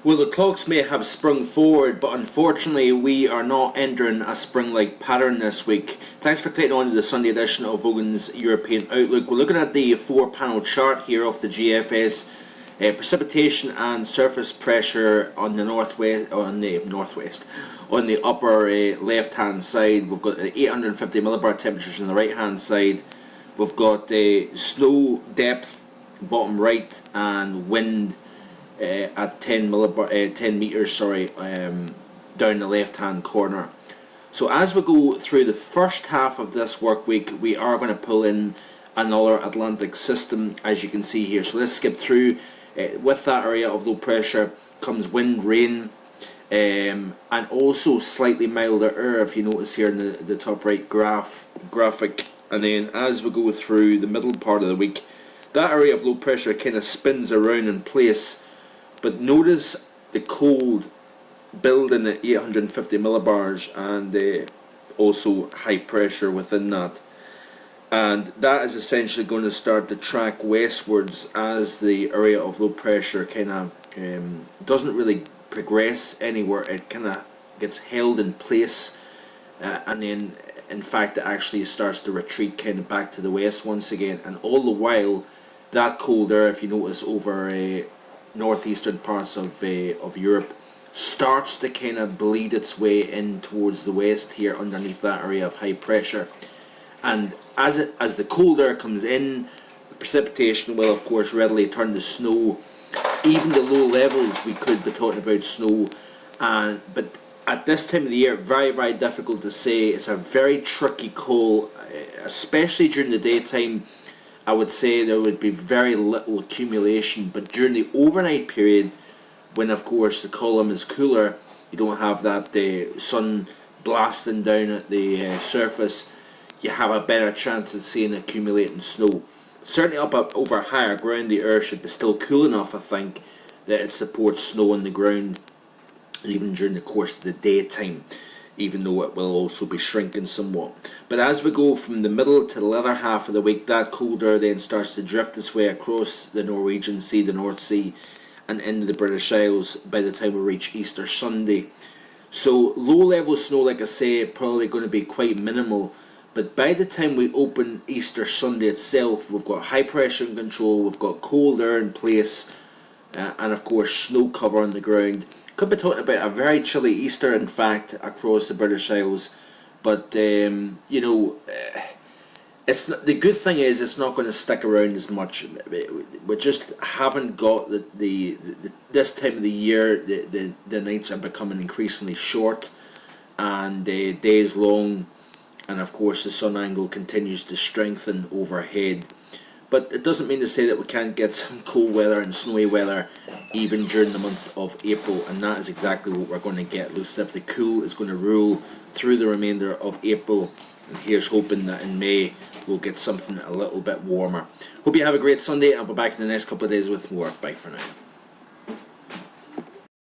Well, the clocks may have sprung forward, but unfortunately we are not entering a spring-like pattern this week. Thanks for clicking on to the Sunday edition of Vogan's European Outlook. We're looking at the four-panel chart here of the GFS. Precipitation and surface pressure on the on the upper left-hand side. We've got 850 millibar temperatures on the right-hand side. We've got snow depth bottom right and wind at 10 meters, down the left hand corner. So as we go through the first half of this work week, we are going to pull in another Atlantic system, as you can see here. So let's skip through. With that area of low pressure comes wind, rain, and also slightly milder air, if you notice here in the top right graphic. And then as we go through the middle part of the week, that area of low pressure kind of spins around in place. But notice the cold building at 850 millibars and also high pressure within that. And that is essentially going to start to track westwards as the area of low pressure kind of doesn't really progress anywhere. It kind of gets held in place and then in fact it actually starts to retreat kind of back to the west once again. And all the while that cold air, if you notice, over northeastern parts of Europe starts to kind of bleed its way in towards the west here underneath that area of high pressure. And as the cold air comes in, the precipitation will of course readily turn to snow. Even the low levels we could be talking about snow, but at this time of the year, very, very difficult to say. It's a very tricky call, especially during the daytime. I would say there would be very little accumulation, but during the overnight period, when of course the column is cooler, you don't have that sun blasting down at the surface, you have a better chance of seeing accumulating snow. Certainly over higher ground, the air should be still cool enough, I think, that it supports snow on the ground even during the course of the daytime, even though it will also be shrinking somewhat. But as we go from the middle to the latter half of the week, that cold air then starts to drift its way across the Norwegian Sea, the North Sea, and into the British Isles by the time we reach Easter Sunday. So low level snow, like I say, probably going to be quite minimal, but by the time we open Easter Sunday itself, we've got high pressure in control, we've got cold air in place, and of course snow cover on the ground. Could be talking about a very chilly Easter, in fact, across the British Isles. But it's not, the good thing is it's not going to stick around as much. We just haven't got the this time of the year. The nights are becoming increasingly short, and days long, and of course the sun angle continues to strengthen overhead. But it doesn't mean to say that we can't get some cold weather and snowy weather even during the month of April, and that is exactly what we're going to get. Looks as if the cool is going to rule through the remainder of April, and here's hoping that in May we'll get something a little bit warmer. Hope you have a great Sunday. I'll be back in the next couple of days with more. Bye for now.